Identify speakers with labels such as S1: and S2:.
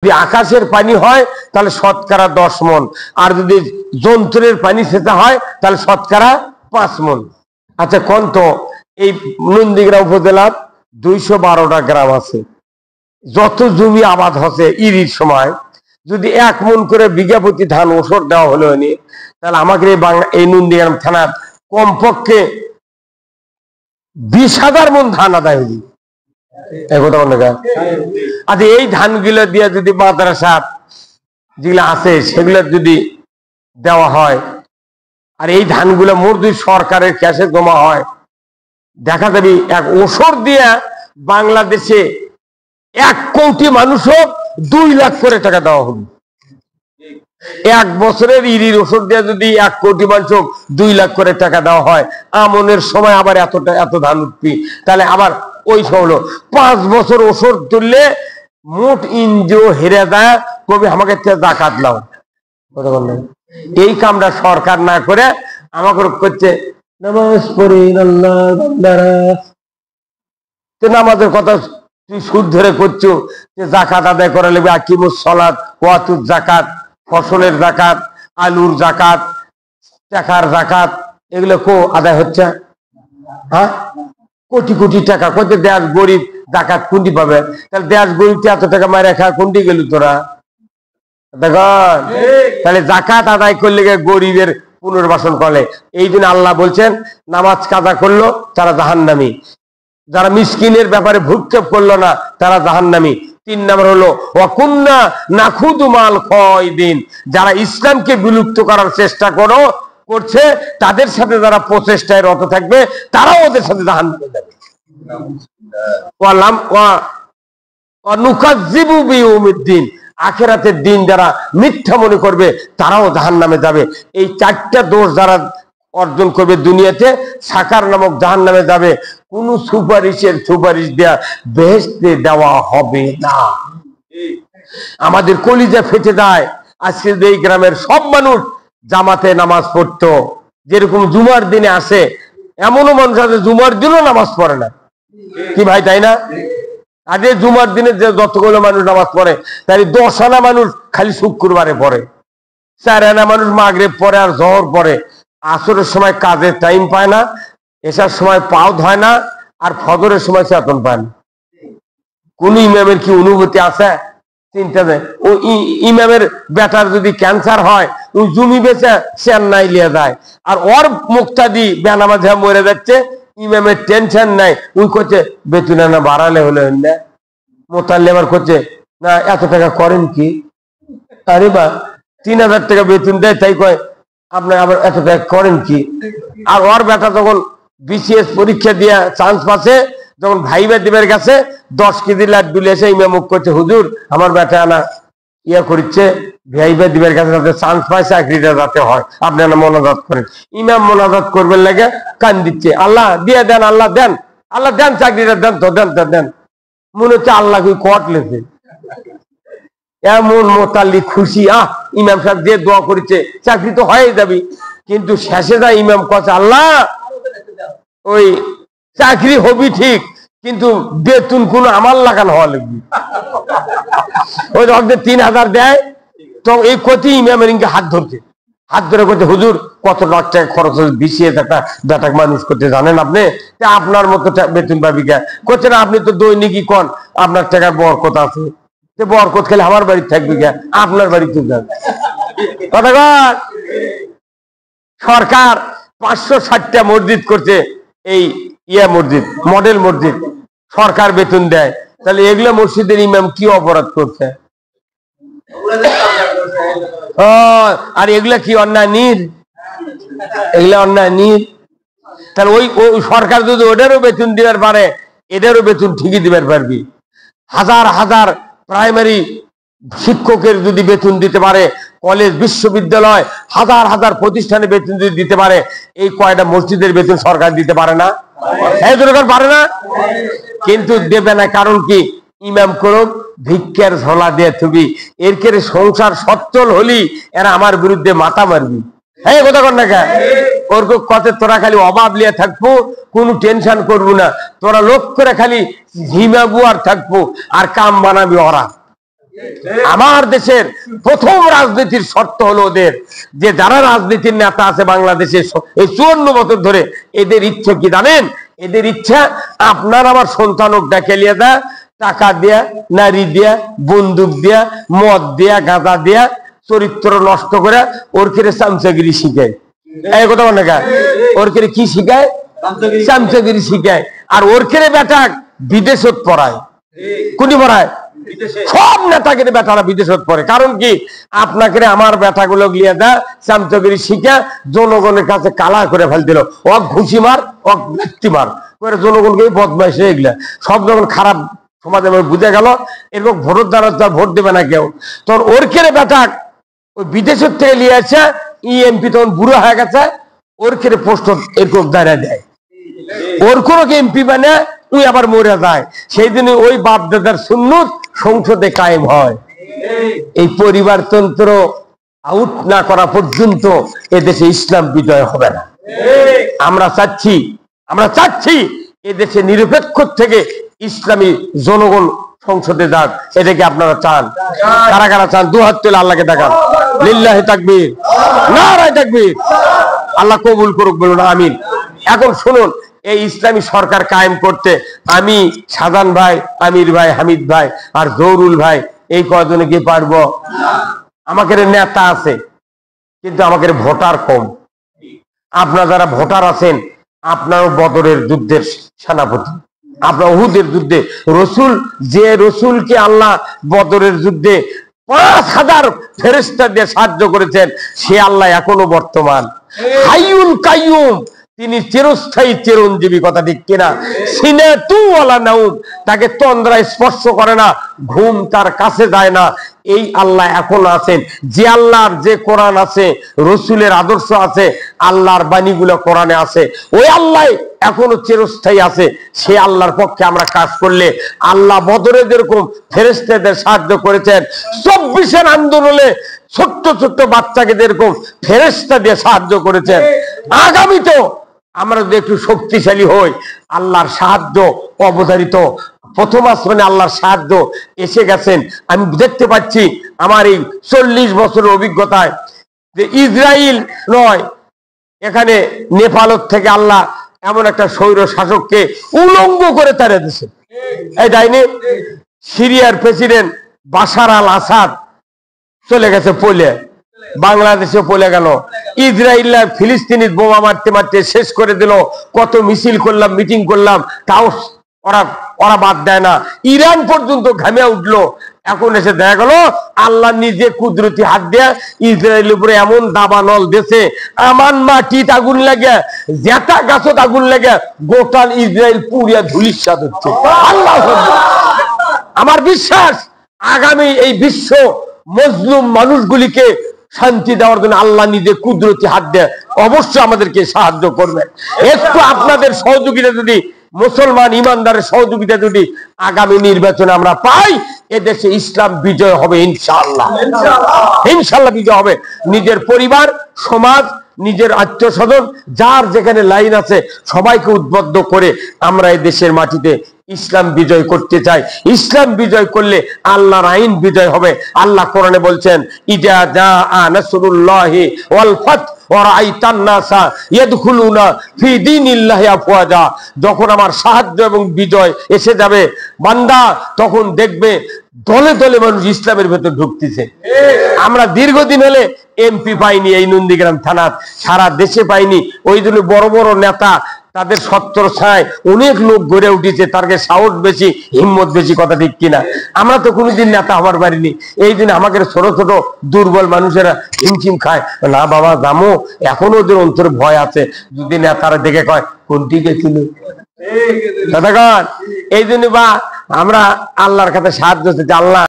S1: যদি আকাশের পানি হয় তাহলে শতকরা 10 মণ, আর যদি যন্ত্রের পানি সেটা হয় তাহলে শতকরা 5 মণ। আচ্ছা কোন তো এই নন্দীগ্রাম উপজেলার 212টা গ্রাম আছে, যত জমি আবাদ হচ্ছে ইরির সময় যদি 1 মণ করে বিঘা প্রতি ধান ওষুধ দেওয়া হলো নি, তাহলে আমাকে এই নন্দীগ্রাম থানার কমপক্ষে 20,000 মণ ধান আদায় হলি। আচ্ছা এই ধানগুলো দিয়ে যদি মাদ্রাসা যেগুলো আছে সেগুলো যদি দেওয়া হয়, আর এই ধানগুলো মোট যদি সরকারের ক্যাশে জমা হয়, দেখা যাবে এক ওষুধ দিয়ে বাংলাদেশে 1 কোটি মানুষও 2 লাখ করে টাকা দেওয়া হবে। 1 বছরের ইরির ওষুধ দিয়ে যদি 1 কোটি মানুষ 2 লাখ করে টাকা দেওয়া হয়, আমনের সময় আবার এত ধান উঠবি, তাহলে আবার ওই হলো 5 বছর ওষুধ তুললে মোট ইনজিও হেরে দেয়, কবি আমাকে জাকাত নাও। এই কামটা সরকার না করে আমাকে করছে নামাজ পড়ি নামাজের কথা তুই সুদ ধরে করছো যে জাকাত আদায় করা লাগবে, আকিমুস সালাত ওয়াতুজ জাকাত, ফসলের জাকাত, আলুর জাকাত, টাকার জাকাত, এগুলো কো আদায় হচ্ছে? হ্যাঁ, কোটি কোটি টাকা কত দেশ গরিব জাকাত কোনটি পাবে? তাহলে দেশ গরিব এত টাকা মারে খা কোনটি গেল তোরা? দেখুন তাহলে জাকাত আদায় করলে গরিবের পুনর্বাসন করলে, এই জন্য আল্লাহ বলছেন নামাজ কাজা করলো তারা জাহান্নামী, যারা মিসকিনের ব্যাপারে ভ্রুক্ষেপ করলো না তারা জাহান্নামী। 3 নম্বর হলো ওয়াকুন্না নাখুদু মাল খায়দিন, যারা ইসলামকে বিলুপ্ত করার চেষ্টা করছে তাদের সাথে যারা প্রচেষ্টায় রত থাকবে তারাও ওদের সাথে জাহান্নামে যাবে। নুকাজ্জিবু বিয়াউমিদ্দিন, আখিরাতের দিন যারা মিথ্যা মনে করবে তারাও জাহান্নামে যাবে। এই 4টা দোষ যারা অর্জন করবে দুনিয়াতে, সাকার নামক জাহান্নামে যাবে। কোন সুপারিশ দেয়া বেহেশতে দেওয়া হবে না। আমাদের কলিজা ফেটে যায় আজকে এই গ্রামের সব মানুষ জামাতে নামাজ পড়তো, যেরকম জুমার দিনে আসে, এমনও মানুষ আছে জুমার দিনও নামাজ পড়ে না, কি ভাই তাই না? আগে জুমার দিনে যে যতগুলো মানুষ নামাজ পড়ে তাই 10 আনা মানুষ খালি শুক্রবারে পড়ে, 4 আনা মানুষ মাগরিব পড়ে আর জোহর পড়ে, আসরের সময় কাজের টাইম পায় না, এসার সময় পাও হয় না, আর ফজরের সময় চেতন পায় না। কোন ইমামের কি অনুভূতি আছে? চিন্তা নেই। ও ইমামের বেটার যদি ক্যান্সার হয় ওই জমি বেচে চেন্নাই লিয়ে যায়, আর ওর মুক্তাদি বেনামাজ মরে যাচ্ছে, ইমামের টেনশন নাই, ওই করছে বেতন না বাড়ালে হলে না, মোতাল্লি আবার করছে না এত টাকা করেন কি, আরে বা 3,000 টাকা বেতন দেয়, তাই কয় আপনি আবার এত টাকা করেন কি? আর ওর বেটা যখন বিসিএস পরীক্ষা দিয়ে চান্স পাচ্ছে, যখন ভাইবা দিবের কাছে 10 কেজি লাড্ডু এসে ইমাম করছে হুজুর আমার বেটা আনা ইয়া করছে, ভাইবা দিবের কাছে যাতে চান্স পায় চাকরিটা যাতে হয়, আপনি না মোনাজাত করেন। ইমাম মোনাজাত করবেন লাগে কান দিচ্ছে, আল্লাহ দিয়ে দেন, আল্লাহ দেন, আল্লাহ দেন, চাকরিটা দেন তো দেন তো দেন। মনে হচ্ছে আল্লাহ কি কট লেছে, এমন মোতাল্লি খুশি, ইমাম সাহেব যে দোয়া করেছে চাকরি তো হয়ে যাবে। কিন্তু শেষে যা ইমাম কছে আল্লাহ ওই চাকরি হবি ঠিক, কিন্তু বেতন কোন আমার লাগানো হওয়া লাগবে। ওই 3,000 দেয়, তো এই কতি ইমামের হাত ধরে করছে হুজুর কত লাখ টাকা খরচ হচ্ছে বিসিএস একটা বেটাক মানুষ করতে, জানেন আপনি? আপনার মতো বেতন পাবি কে? করছে না আপনি তো দৈনিকই কন আপনার টাকার বরকত আছে, বরকত খেলে আমার বাড়ি থাকবে কে? আপনার বাড়িতে যান। সরকার 560টা মসজিদ করছে, এই মসজিদ মডেল মসজিদ সরকার বেতন দেয়, তাহলে এগুলো মসজিদের ইমাম কি অপরাধ করছে? আর এগুলা কি অন্যায় নির? এগুলা অন্যায় নির। তাহলে ওই সরকার যদি ওদেরও বেতন দিবার পারে, এদেরও বেতন ঠিকই দিবার পারবি। হাজার হাজার প্রাইমারি শিক্ষকের যদি বেতন দিতে পারে, কলেজ বিশ্ববিদ্যালয় হাজার হাজার প্রতিষ্ঠানে বেতন যদি দিতে পারে, এই কয়টা মসজিদের বেতন সরকার দিতে পারে না? পারে না, কিন্তু দেবে না। কারণ কি? ইমাম করুক ভিক্ষার ঝোলা দিয়ে থুবি, এর কেড়ে সংসার সচ্ছল হলি এরা আমার বিরুদ্ধে মাথা মারবি। হ্যাঁ কথা কর না কে? ওর কথা তোরা খালি অভাব লিয়ে থাকবো, কোনো টেনশন করবো না, তোরা লোক করে খালি ঝিমাবু আর থাকবো, আর কাম বানাবি ওরা। আমার দেশের প্রথম রাজনীতির শর্ত হলো ওদের যে যারা রাজনীতির নেতা আছে বাংলাদেশে এই 54 বছর ধরে, এদের ইচ্ছে কি জানেন? এদের ইচ্ছা আপনার আমার সন্তানক ডেকে লিয়ে দেয়, টাকা দেয়া, নারী দেয়া, বন্দুক দেয়া, মদ দেয়া, গাঁজা দেয়া, চরিত্র নষ্ট করে ওর কেড়ে চামচাগিরি শিখায়। এই কথা বলে ওর কেড়ে কি শিখায়? চামচাগিরি শিখায়। আর ওর কেড়ে বেটা বিদেশত পড়ায়। কোনি পড়ায়? সব নেতাকে বেটারা বিদেশত পড়ে। কারণ কি? আপনাকে আমার বেটাগুলো গিয়ে দেয় চামচাগিরি শিখা জনগণের কাছে কালা করে ফেল দিল। ওক ঘুষি মার, ওক ব্যক্তি মার করে জনগণকে বদমাইশ হয়ে গেলে সব যখন খারাপ সমাজে বুঝে গেল এরকম ভোটের দ্বারা ভোট দেবে না কেউ, তখন ওর কেড়ে বেটা ওই বিদেশের থেকে নিয়ে আসে ইএমপি তখন বুড়ো হয়ে গেছে, ওর কেড়ে পোস্ট এরকম দাঁড়িয়ে দেয়। ওর কোনো এমপি মানে তুই আবার মরে যায়। সেই দিনে ওই বাপ দাদার সুন্নত সংসদে কায়েম হয়। এই পরিবারতন্ত্র আউট না করা পর্যন্ত এদেশে ইসলাম বিজয় হবে না। আমরা চাচ্ছি এদেশে নিরপেক্ষ থেকে ইসলামী জনগণ সংসদে যাক। এটাকে আপনারা চান? কারা কারা চান? দু হাত তুলে আল্লাহকে দেখান। লিল্লাহি তাকবীর, নারায়ে তাকবীর। আল্লাহ কবুল করুক, বলুন আমিন। এখন শুনুন, এই ইসলামী সরকার কায়েম করতে আমি শাহজান ভাই, আমির ভাই, হামিদ ভাই আর জহুরুল ভাই এই কয়জনে কি পারবো? আমাদের নেতা আছে কিন্তু আমাদের ভোটার কম। আপনারা যারা ভোটার আছেন আপনারও বদরের যুদ্ধের সেনাপতি, আপনার উহুদের যুদ্ধে যে রসুলকে আল্লাহ বদরের যুদ্ধে 5000 ফেরেশতা দিয়ে সাহায্য করেছেন, সে আল্লাহ এখনো বর্তমান। হাইয়ুল কাইয়ুম, তিনি চিরস্থায়ী চিরঞ্জীবী। কথা ঠিক কিনা? সিনাতু ওয়ালা নাউম, তাকে তন্দ্রা স্পর্শ করে না, ঘুম তার কাছে যায় না। এই আল্লাহ এখন আছেন। যে আল্লাহর যে কোরআন আছে, রসুলের আদর্শ আছে, আল্লাহর বাণীগুলো কোরআনে আছে, ওই আল্লাহ এখনো চিরস্থায়ী আছে। সে আল্লাহর পক্ষে আমরা কাজ করলে আল্লাহ বদরে যেরকম ফেরেশতাদের সাহায্য করেছেন, 24-এর আন্দোলনে ছোট্ট ছোট্ট বাচ্চাকে যেরকম ফেরেশতা দিয়ে সাহায্য করেছেন, আগামীতেও আমরা যদি একটু শক্তিশালী হই, আল্লাহর সাহায্য অবধারিত। প্রথম আসমানে আল্লাহর সাহায্য এসে গেছেন। আমি দেখতে পাচ্ছি আমার এই 40 বছরের অভিজ্ঞতায় যে ইসরায়েল নয়, এখানে নেপাল থেকে আল্লাহ এমন একটা স্বৈর শাসককে উলঙ্গ করে তাড়িয়ে দিয়েছে। এই যায়নি? সিরিয়ার প্রেসিডেন্ট বাশার আল আসাদ চলে গেছে পলে, বাংলাদেশে পলে গেল। ইসরায়েল ফিলিস্তিনি বোমা মারতে মারতে শেষ করে দিল। কত মিছিল করলাম, মিটিং করলাম, তাও ওরা বাদ দেয় না। ইরান পর্যন্ত ঘামে উঠলো। এখন এসে দেখা গেল আল্লাহ নিজে কুদরতি হাত দিয়ে ইসরায়েলের উপরে এমন দাবানল দেশে, আমান মাটিত আগুন লাগে, জেতা গাছত আগুন লাগে, গোটা ইসরায়েল পুরিয়া ধুলিস্বাদ হচ্ছে। আল্লাহ, আমার বিশ্বাস আগামী এই বিশ্ব মজলুম মানুষগুলিকে শান্তি দেওয়ার জন্য আল্লাহ নিজে কুদরতি হাত দেয়, অবশ্যই আমাদেরকে সাহায্য করবেন। একটু আপনাদের সহযোগিতা যদি, মুসলমান ইমানদারের সহযোগিতা যদি আগামী নির্বাচনে আমরা পাই, এদেশে ইসলাম বিজয় হবে ইনশাআল্লাহ। ইনশাআল্লাহ বিজয় হবে। নিজের পরিবার, সমাজ, নিজের আত্মীয় স্বজন, যার যেখানে লাইন আছে সবাইকে উদ্বুদ্ধ করে আমরা এই দেশের মাটিতে ইসলাম বিজয় করতে চাই। ইসলাম বিজয় করলে আল্লাহর আইন বিজয় হবে। আল্লাহ কোরআনে বলছেন, ইজা জাআ নাসরুল্লাহি ওয়াল ফাত ওয়া রাআইতান নাসা ইয়াদখুলুনা ফি দীনিল্লাহি আফওয়াজা, যখন আমার সাহায্য এবং বিজয় এসে যাবে বান্দা, তখন দেখবে দলে দলে মানুষ ইসলামের ভেতর ঢুকতেছে। আমরা দীর্ঘদিন হলে এমপি পাইনি এই নন্দীগ্রাম থানার, সারা দেশে পাইনি। ওই জন্য বড় বড় নেতা, তাদের সত্তর ছায় অনেক লোক গড়ে উঠেছে, তার সাহস বেশি, হিম্মত বেশি। কথা ঠিক কিনা? আমরা তো কোনোদিন নেতা হবার পারিনি। এই দিন আমাদের ছোট ছোট দুর্বল মানুষেরা হিমচিম খায়, না বাবা জামো, এখনো ওদের অন্তরে ভয় আছে। যদি নেতারা দেখে কয় কোনটি গেছিল, এই জন্য বা আমরা আল্লাহর কাছে সাহায্য চাইছি। আল্লাহ